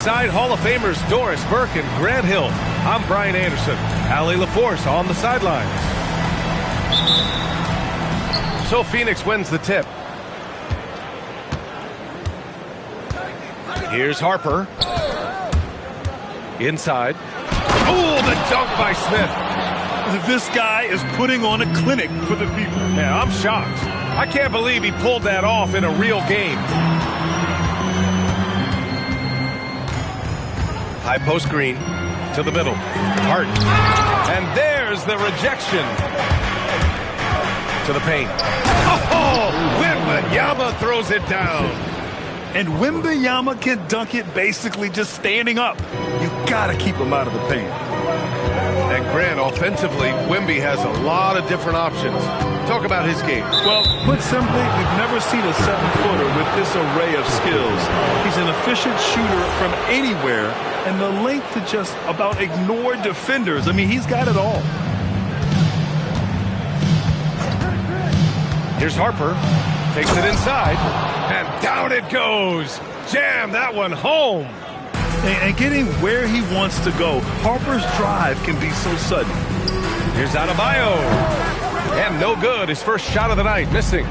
inside Hall of Famers Doris Burke and Grant Hill. I'm Brian Anderson. Allie LaForce on the sidelines. So Phoenix wins the tip. Here's Harper. Inside. Oh, the dunk by Smith. This guy is putting on a clinic for the people. Yeah, I'm shocked. I can't believe he pulled that off in a real game. High post screen to the middle. Hart. And there's the rejection. To the paint. Oh, Wembanyama throws it down. And Wembanyama can dunk it basically just standing up. You got to keep him out of the paint. And Grant, offensively, Wemby has a lot of different options. Talk about his game. Well, put simply, we've never seen a 7-footer with this array of skills. He's an efficient shooter from anywhere, and the length to just about ignore defenders. I mean, he's got it all. Here's Harper. Takes it inside, and down it goes. Jam that one home. And getting where he wants to go. Harper's drive can be so sudden. Here's Adebayo. And no good. His first shot of the night, missing.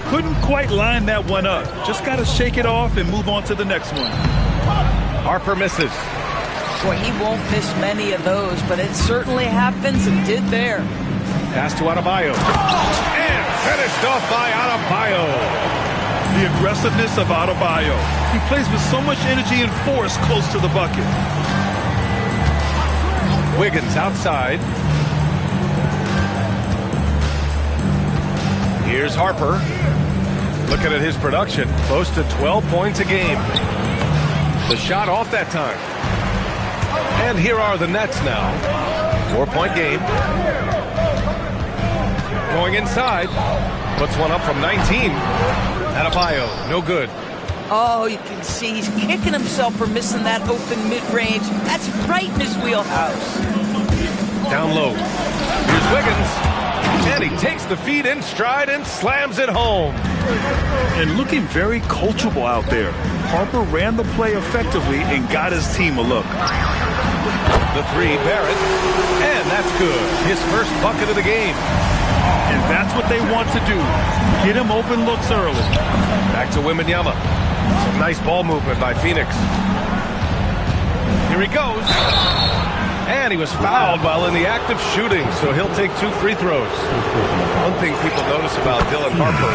Couldn't quite line that one up. Just got to shake it off and move on to the next one. Harper misses. Boy, he won't miss many of those, but it certainly happens and did there. Pass to Adebayo. And finished off by Adebayo. The aggressiveness of Adebayo. He plays with so much energy and force close to the bucket. Wiggins outside. Here's Harper. Looking at his production, close to 12 points a game. The shot off that time. And here are the Nets now. 4-point game. Going inside. Puts one up from 19. Adebayo, no good. Oh, you can see he's kicking himself for missing that open mid-range. That's right in his wheelhouse. Down low. Here's Wiggins. And he takes the feed in stride and slams it home. And looking very coachable out there. Harper ran the play effectively and got his team a look. The three, Barrett. And that's good. His first bucket of the game. And that's what they want to do. Get him open looks early. Back to Wembanyama. Some nice ball movement by Phoenix. Here he goes. And he was fouled while in the act of shooting, so he'll take 2 free throws. One thing people notice about Dylan Harper,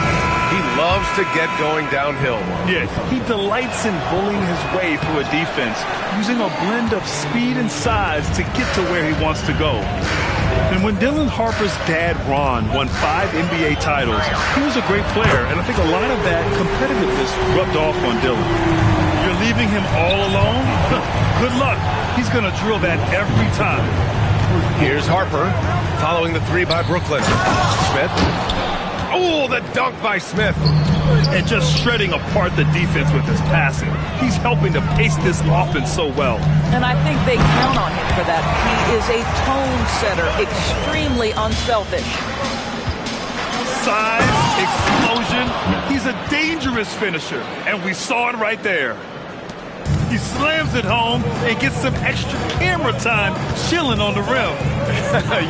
he loves to get going downhill. Yes, he delights in bullying his way through a defense, using a blend of speed and size to get to where he wants to go. And when Dylan Harper's dad, Ron, won 5 NBA titles, he was a great player, and I think a lot of that competitiveness rubbed off on Dylan. You're leaving him all alone? Good luck. He's going to drill that every time. Here's Harper, following the 3 by Brooklyn. Smith. Oh, the dunk by Smith. And just shredding apart the defense with his passing. He's helping to pace this offense so well. And I think they count on him for that. He is a tone setter, extremely unselfish. Size, explosion. He's a dangerous finisher, and we saw it right there. He slams it home and gets some extra camera time chilling on the rim.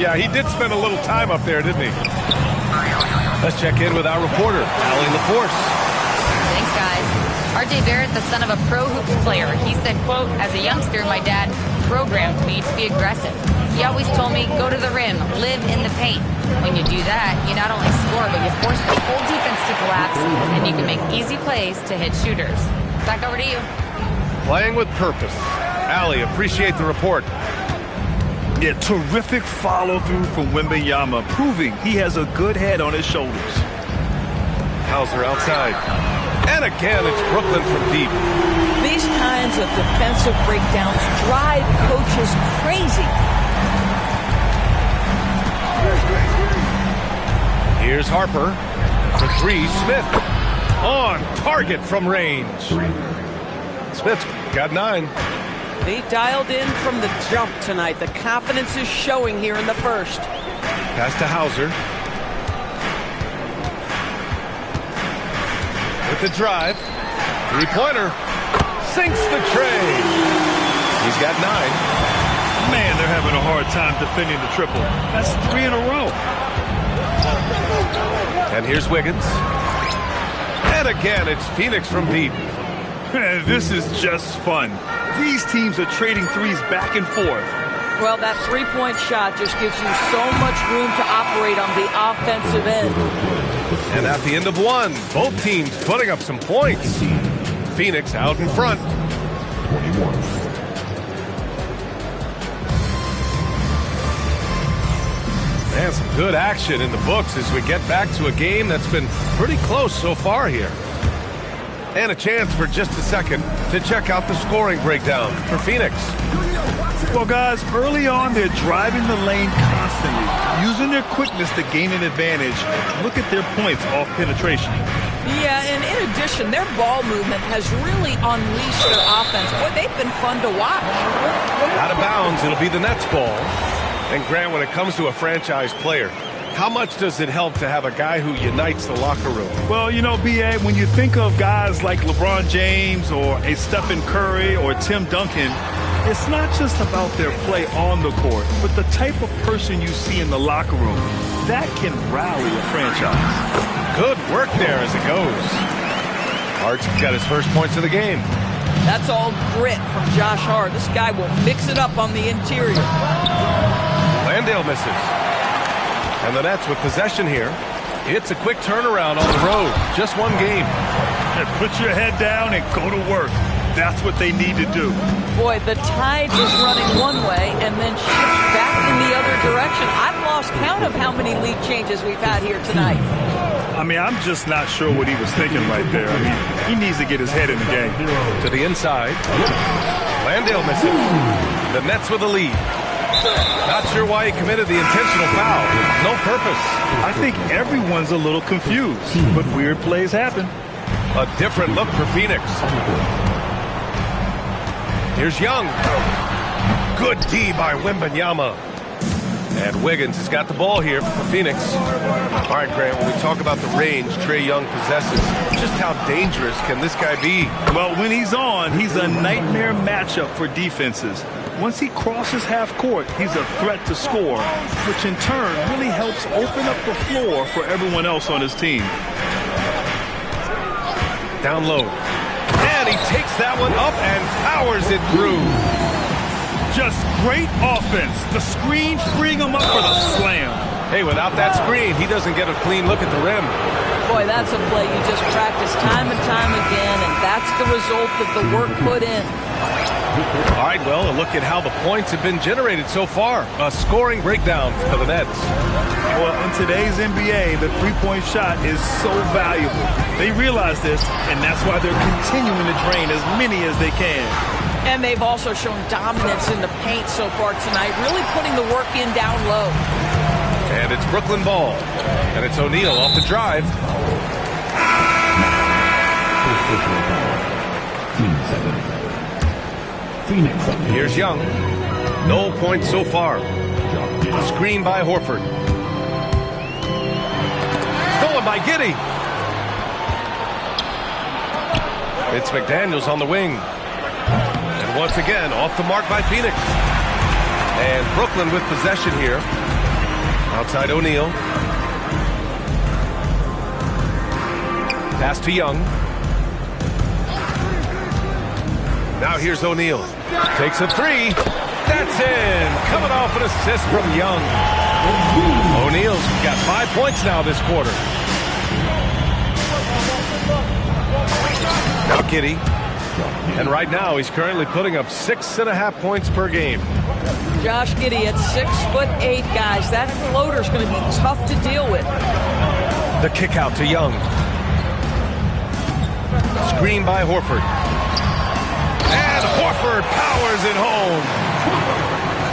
Yeah, he did spend a little time up there, didn't he? Let's check in with our reporter, Allie LaForce. Thanks, guys. R.J. Barrett, the son of a pro hoops player, he said, quote, as a youngster, my dad programmed me to be aggressive. He always told me, go to the rim, live in the paint. When you do that, you not only score, but you force the whole defense to collapse, and you can make easy plays to hit shooters. Back over to you. Playing with purpose. Allie, appreciate the report. Yeah, terrific follow-through from Wembanyama, proving he has a good head on his shoulders. Hauser outside. And again, it's Brooklyn from deep. These kinds of defensive breakdowns drive coaches crazy. Here's Harper. For 3, Smith. On target from range. Smith's got 9. They dialed in from the jump tonight. The confidence is showing here in the first. Pass to Hauser. With the drive. 3-pointer. sinks the tray. He's got 9. Man, they're having a hard time defending the triple. That's 3 in a row. And here's Wiggins. And again, it's Phoenix from deep. Man, this is just fun. These teams are trading threes back and forth. Well, that three-point shot just gives you so much room to operate on the offensive end. And at the end of one, both teams putting up some points. Phoenix out in front. 21. And some good action in the books as we get back to a game that's been pretty close so far here. And a chance for just a second to check out the scoring breakdown for Phoenix. Well, guys, early on, they're driving the lane constantly, using their quickness to gain an advantage. Look at their points off penetration. Yeah, and in addition, their ball movement has really unleashed their offense. Boy, they've been fun to watch. Out of bounds, it'll be the Nets ball. And Grant, when it comes to a franchise player, how much does it help to have a guy who unites the locker room? Well, you know, B.A., when you think of guys like LeBron James or a Stephen Curry or Tim Duncan, it's not just about their play on the court, but the type of person you see in the locker room. That can rally a franchise. Good work there as it goes. Hart's got his first points of the game. That's all grit from Josh Hart. This guy will mix it up on the interior. Landale misses. And the Nets with possession here. It's a quick turnaround on the road. Just one game. And put your head down and go to work. That's what they need to do. Boy, the tide is running one way and then shifts back in the other direction. I've lost count of how many lead changes we've had here tonight. I mean, I'm just not sure what he was thinking right there. I mean, he needs to get his head in the game. To the inside. Landale misses. The Nets with the lead. Not sure why he committed the intentional foul. No purpose. I think everyone's a little confused, but weird plays happen. A different look for Phoenix. Here's Young. Good D by Wembanyama. And Wiggins has got the ball here for Phoenix. All right, Grant, when we talk about the range Trae Young possesses, just how dangerous can this guy be? Well, when he's on, he's a nightmare matchup for defenses. Once he crosses half court, he's a threat to score, which in turn really helps open up the floor for everyone else on his team. Down low. And he takes that one up and powers it through. Just great offense. The screen freeing him up for the slam. Hey, without that screen, he doesn't get a clean look at the rim. Boy, that's a play you just practice time and time again, and that's the result of the work put in. All right, well, a look at how the points have been generated so far. A scoring breakdown for the Nets. Well, in today's NBA, the three-point shot is so valuable. They realize this, and that's why they're continuing to drain as many as they can. And they've also shown dominance in the paint so far tonight, really putting the work in down low. And it's Brooklyn ball. And it's O'Neal off the drive. Here's Young. No points so far. Screen by Horford. Stolen by Giddey. It's McDaniels on the wing. And once again, off the mark by Phoenix. And Brooklyn with possession here. Outside O'Neal. Pass to Young. Now here's O'Neal. Takes a three. That's in. Coming off an assist from Young. O'Neal's got 5 points now this quarter. Now Giddey. And right now he's currently putting up 6.5 points per game. Josh Giddey at 6'8", guys. That floater's going to be tough to deal with. The kick out to Young. Screen by Horford. And Horford powers it home.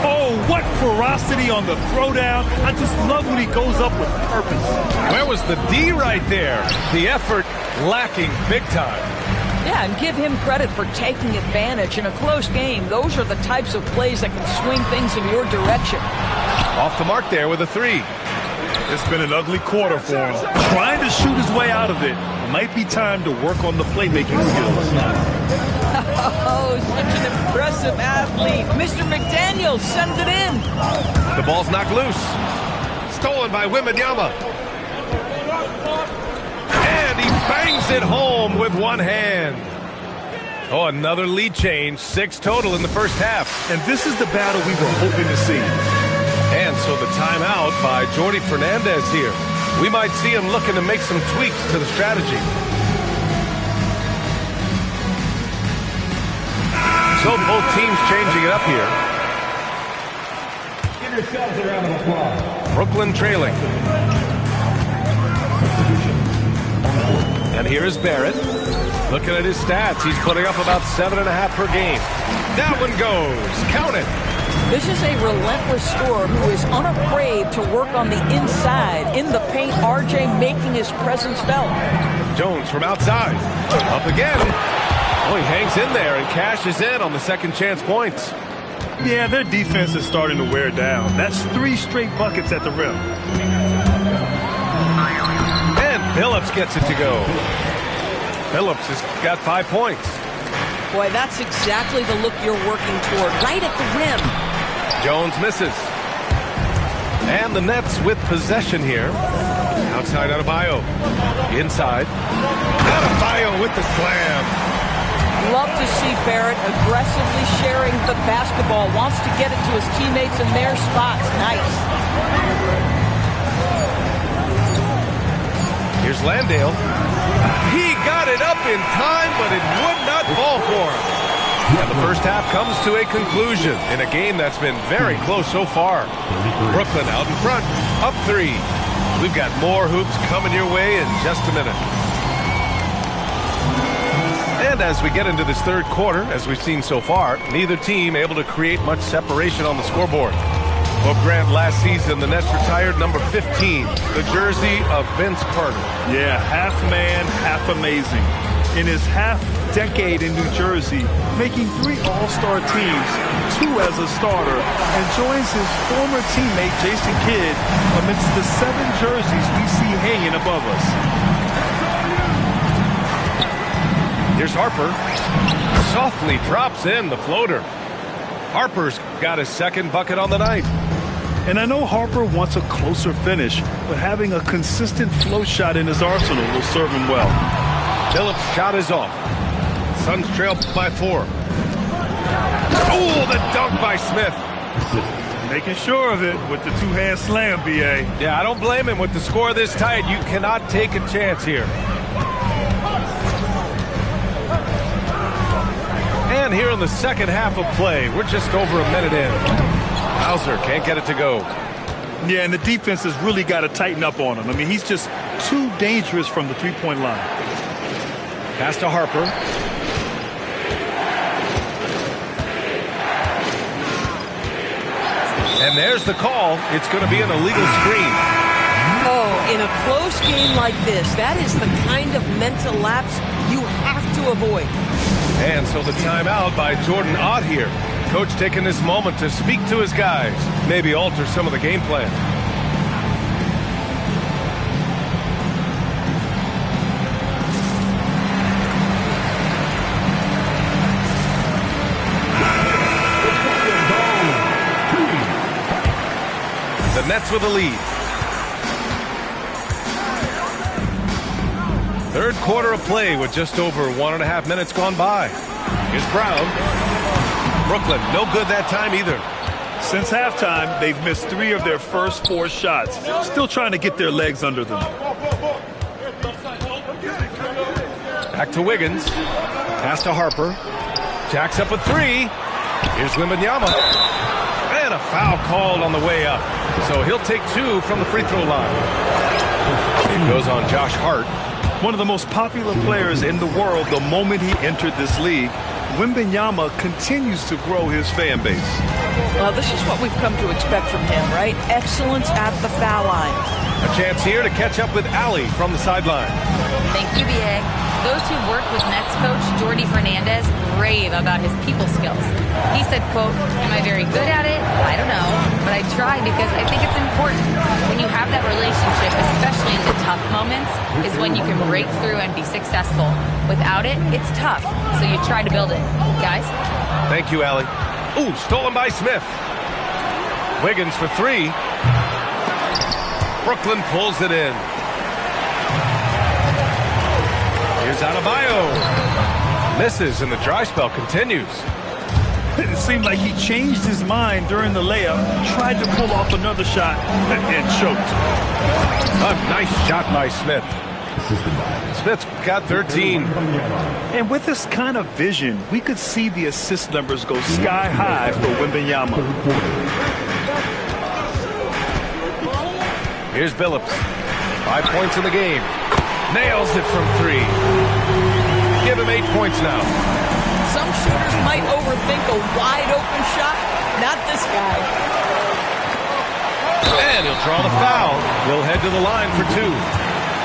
Oh, what ferocity on the throwdown. I just love when he goes up with purpose. Where was the D right there? The effort lacking big time. Yeah, and give him credit for taking advantage in a close game. Those are the types of plays that can swing things in your direction. Off the mark there with a three. It's been an ugly quarter for him. Trying to shoot his way out of it. Might be time to work on the playmaking skills. Oh, such an impressive athlete. Mr. McDaniel, send it in. The ball's knocked loose. Stolen by Wembanyama. And he bangs it home with one hand. Oh, another lead change. 6 total in the first half. And this is the battle we were hoping to see. And so the timeout by Jordi Fernandez here. We might see him looking to make some tweaks to the strategy. So both teams changing it up here. Give yourselves a round of applause. Brooklyn trailing. And here is Barrett. Looking at his stats, he's putting up about 7.5 per game. That one goes. Count it. This is a relentless scorer who is unafraid to work on the inside. In the paint, RJ making his presence felt. Jones from outside. Up again. Oh, he hangs in there and cashes in on the second chance points. Yeah, their defense is starting to wear down. That's 3 straight buckets at the rim. And Phillips gets it to go. Phillips has got 5 points. Boy, that's exactly the look you're working toward, right at the rim. Jones misses. And the Nets with possession here. Outside Adebayo. Inside. Adebayo with the slam. Love to see Barrett aggressively sharing the basketball. Wants to get it to his teammates in their spots. Nice. Here's Landale. He got it up in time, but it would not fall for him. And the first half comes to a conclusion in a game that's been very close so far. Brooklyn out in front, up 3. We've got more hoops coming your way in just a minute. And as we get into this third quarter, as we've seen so far, neither team able to create much separation on the scoreboard. Well, Grant, last season, the Nets retired number 15, the jersey of Vince Carter. Yeah, half man, half amazing. In his half-decade in New Jersey, making 3 All-Star teams, 2 as a starter, and joins his former teammate Jason Kidd amidst the 7 jerseys we see hanging above us. Here's Harper. Softly drops in the floater. Harper's got his second bucket on the night. And I know Harper wants a closer finish, but having a consistent float shot in his arsenal will serve him well. Phillips' shot is off. Suns trail by 4. Oh, the dunk by Smith. Making sure of it with the 2-hand slam, B.A. Yeah, I don't blame him with the score this tight. You cannot take a chance here. And here in the second half of play, we're just over a minute in. Hauser can't get it to go. Yeah, and the defense has really got to tighten up on him. I mean, he's just too dangerous from the 3-point line. Pass to Harper. And there's the call. It's going to be an illegal screen. Oh, in a close game like this, that is the kind of mental lapse you have to avoid. And so the timeout by Jordan Ott here. Coach taking this moment to speak to his guys, maybe alter some of the game plan. The Nets with a lead. Third quarter of play with just over 1.5 minutes gone by. Here's Brown. Brooklyn, no good that time either. Since halftime, they've missed 3 of their first 4 shots. Still trying to get their legs under them. Back to Wiggins. Pass to Harper. Jacks up a 3. Here's Wembanyama. And a foul called on the way up. So he'll take 2 from the free throw line. It goes on Josh Hart. One of the most popular players in the world the moment he entered this league, Wembanyama continues to grow his fan base. Well, this is what we've come to expect from him, right? Excellence at the foul line. A chance here to catch up with Allie from the sideline. Thank you, B.A. those who worked with Nets coach Jordi Fernandez rave about his people skills. He said, quote, "Am I very good at it? I don't know, but I try because I think it's important. When you have that relationship, especially in the tough moments, is when you can break through and be successful. Without it, it's tough, so you try to build it." Guys? Thank you, Allie. Ooh, stolen by Smith. Wiggins for three. Brooklyn pulls it in. Here's Adebayo. Misses, and the dry spell continues. It seemed like he changed his mind during the layup, tried to pull off another shot, and choked. A nice shot by Smith. Smith's got 13. And with this kind of vision, we could see the assist numbers go sky high for Wembanyama. Here's Billups. 5 points in the game. Nails it from three. Give him 8 points now. Some shooters might overthink a wide open shot. Not this guy. And he'll draw the foul. He'll head to the line for two.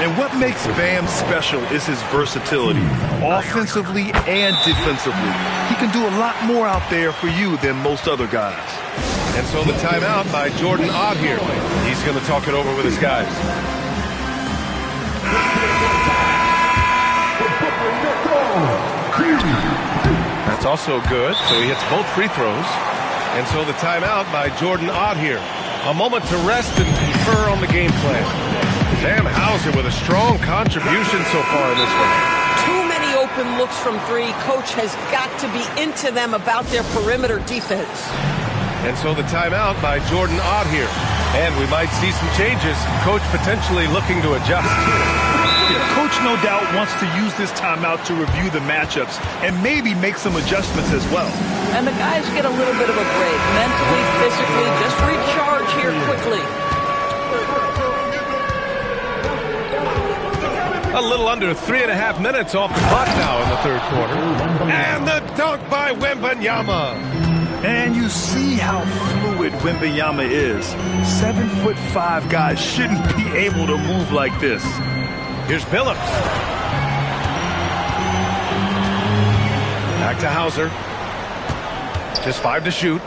And what makes Bam special is his versatility, offensively and defensively. He can do a lot more out there for you than most other guys. And so the timeout by Jordan Ott here. He's going to talk it over with his guys. That's also good. So he hits both free throws. And so the timeout by Jordan Ott here. A moment to rest and confer on the game plan. Sam Hauser with a strong contribution so far in this one. Too many open looks from three. Coach has got to be into them about their perimeter defense. And so the timeout by Jordan Ott here. And we might see some changes. Coach potentially looking to adjust. Yeah, Coach no doubt wants to use this timeout to review the matchups and maybe make some adjustments as well. And the guys get a little bit of a break. Mentally, physically, just recharge here quickly. A little under 3.5 minutes off the clock now in the third quarter. And the dunk by Wembanyama. And you see how fluid Wembanyama is. 7'5" guys shouldn't be able to move like this. Here's Billups. Back to Hauser. Just 5 to shoot.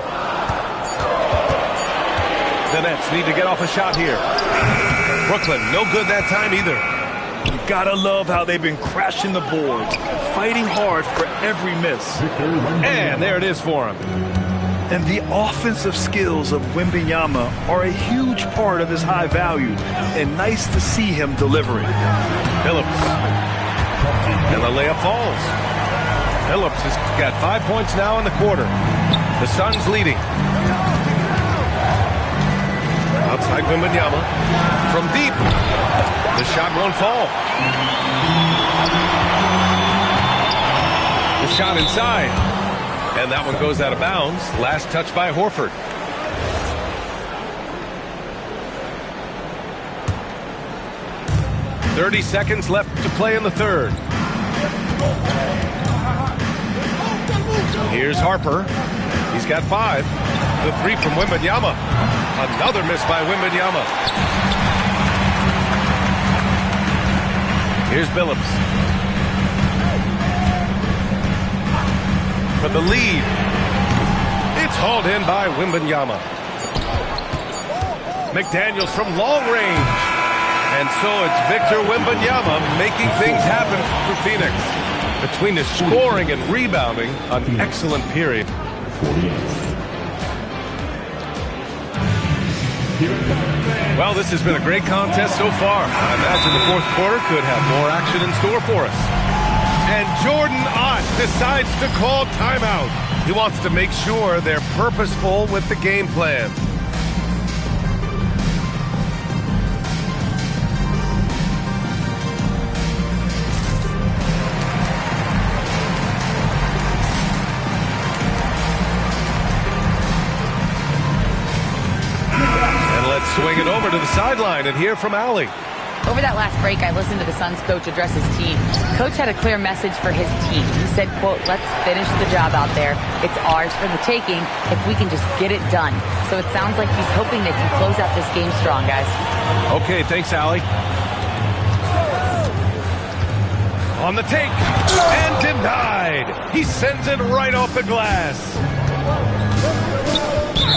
The Nets need to get off a shot here. Brooklyn, no good that time either. You gotta love how they've been crashing the boards, fighting hard for every miss. And there it is for him. And the offensive skills of Wembanyama are a huge part of his high value, and nice to see him delivering. Billups. And the layup falls. Billups has got 5 points now in the quarter. The Suns leading. Outside Wembanyama. From deep. The shot won't fall. The shot inside. And that one goes out of bounds. Last touch by Horford. .30 seconds left to play in the third. Here's Harper. He's got 5. The three from Wembanyama. Another miss by Wembanyama. Here's Billups. For the lead. It's hauled in by Wembanyama. McDaniels from long range. And so it's Victor Wembanyama making things happen for Phoenix. Between his scoring and rebounding, an excellent period. Well, this has been a great contest so far. I imagine the fourth quarter could have more action in store for us. And Jordan Ott decides to call timeout. He wants to make sure they're purposeful with the game plan. Swing it over to the sideline and hear from Allie. Over that last break, I listened to the Suns coach address his team. Coach had a clear message for his team. He said, quote, "Let's finish the job out there. It's ours for the taking if we can just get it done." So it sounds like he's hoping they can close out this game strong, guys. Okay, thanks, Allie. On On the take, and denied. He sends it right off the glass.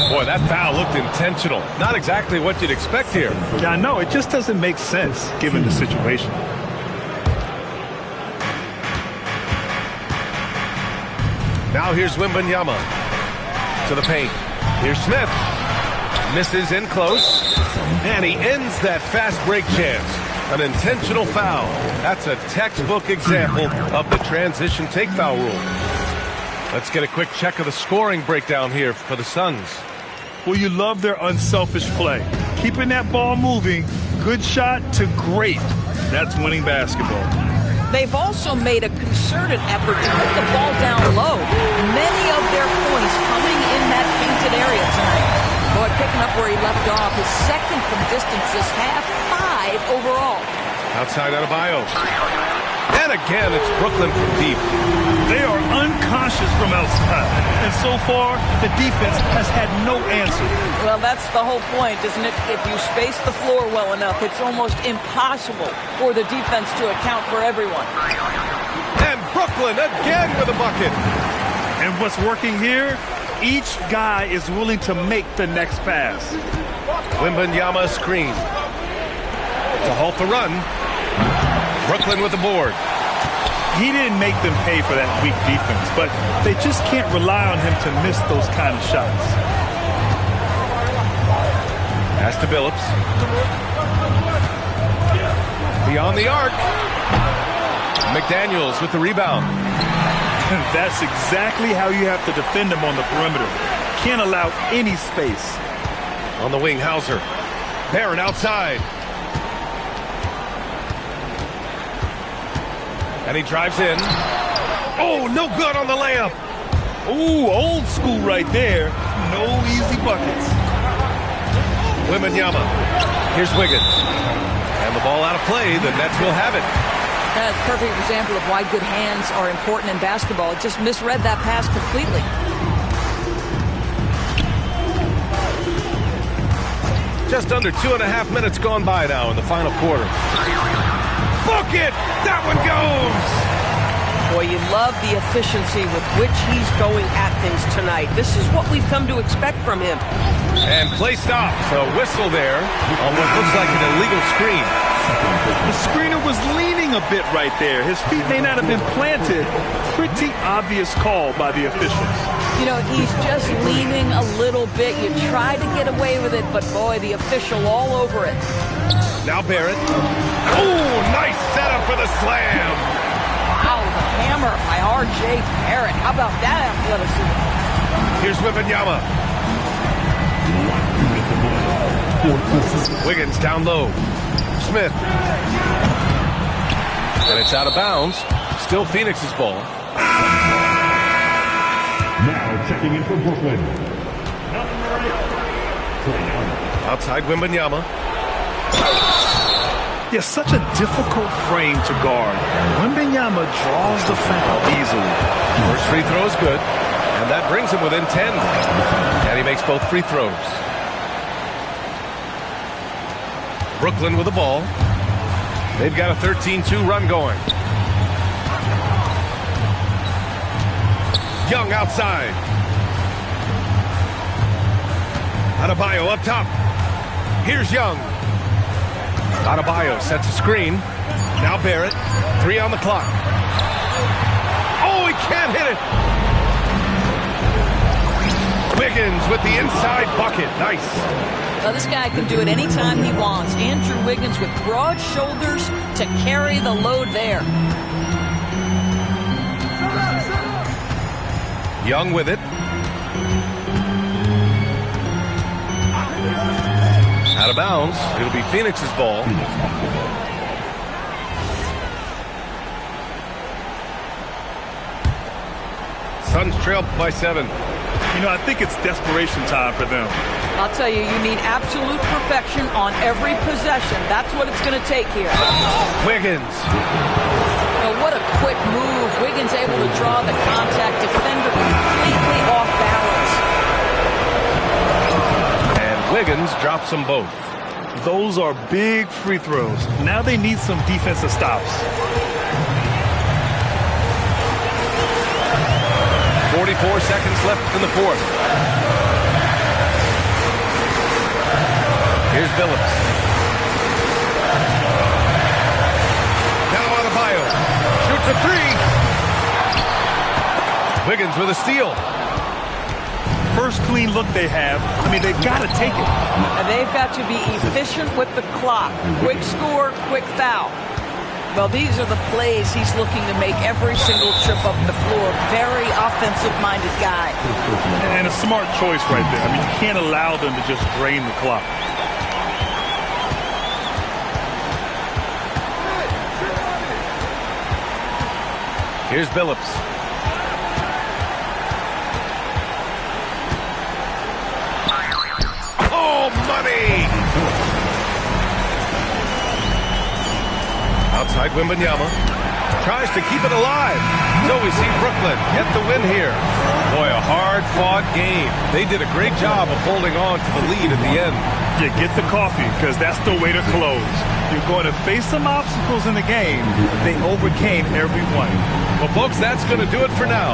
Boy, that foul looked intentional. Not exactly what you'd expect here. Yeah, I know. It just doesn't make sense given the situation. Now here's Wembanyama to the paint. Here's Smith. Misses in close. And he ends that fast break chance. An intentional foul. That's a textbook example of the transition take foul rule. Let's get a quick check of the scoring breakdown here for the Suns. Well, you love their unselfish play. Keeping that ball moving, good shot to great. That's winning basketball. They've also made a concerted effort to put the ball down low. Many of their points coming in that painted area tonight. Boy, picking up where he left off. His second from distance this half, 5 overall. Outside Adebayo. And again, it's Brooklyn from deep. They are unconscious from outside. And so far, the defense has had no answer. Well, that's the whole point, isn't it? If you space the floor well enough, it's almost impossible for the defense to account for everyone. And Brooklyn again with a bucket. And what's working here? Each guy is willing to make the next pass. Wembanyama screen. To halt the run. Brooklyn with the board. He didn't make them pay for that weak defense, but they just can't rely on him to miss those kind of shots. Pass to Billups. Beyond the arc. McDaniels with the rebound. That's exactly how you have to defend him on the perimeter. Can't allow any space. On the wing, Hauser. Barron outside. And he drives in. Oh, no good on the layup. Ooh, old school right there. No easy buckets. Wembanyama. Here's Wiggins. And the ball out of play. The Nets will have it. That's a perfect example of why good hands are important in basketball. It just misread that pass completely. Just under 2.5 minutes gone by now in the final quarter. Book it! That one goes! Boy, you love the efficiency with which he's going at things tonight. This is what we've come to expect from him. And play stops. A whistle there on what looks like an illegal screen. The screener was leaning a bit right there. His feet may not have been planted. Pretty obvious call by the officials. You know, he's just leaning a little bit. You try to get away with it, but boy, the official all over it. Now Barrett. Oh, nice setup for the slam. Wow, the hammer by R.J. Barrett. How about that athleticism? Here's Wembanyama. Wiggins down low. Smith. And it's out of bounds. Still Phoenix's ball. Now checking in for Brooklyn. Outside Wembanyama. Yeah, such a difficult frame to guard. Wembanyama draws the foul easily. First free throw is good. And that brings him within 10. And he makes both free throws. Brooklyn with the ball. They've got a 13-2 run going. Young outside. Adebayo up top. Here's Young. Adebayo sets a screen. Now Barrett. 3 on the clock. Oh, he can't hit it. Wiggins with the inside bucket. Nice. Well, this guy can do it anytime he wants. Andrew Wiggins with broad shoulders to carry the load there. Young with it. Out of bounds. It'll be Phoenix's ball. Suns trail by 7. You know, I think it's desperation time for them. I'll tell you, you need absolute perfection on every possession. That's what it's going to take here. Wiggins. Oh, what a quick move. Wiggins able to draw the contact. Defender completely off balance. And Wiggins drops them both. Those are big free throws. Now they need some defensive stops. 44 seconds left in the fourth. Here's Billups. Now Adebayo shoots a three. Wiggins with a steal. First clean look they have. I mean, they've got to take it. And they've got to be efficient with the clock. Quick score, quick foul. Well, these are the plays he's looking to make every single trip up the floor. Very offensive-minded guy. And a smart choice right there. I mean, you can't allow them to just drain the clock. Here's Billups. Oh, money! Outside Wembanyama. Tries to keep it alive. So we see Brooklyn get the win here. Boy, a hard-fought game. They did a great job of holding on to the lead at the end. Yeah, get the coffee, because that's the way to close. You're going to face some obstacles in the game. They overcame every one. Well, folks, that's going to do it for now.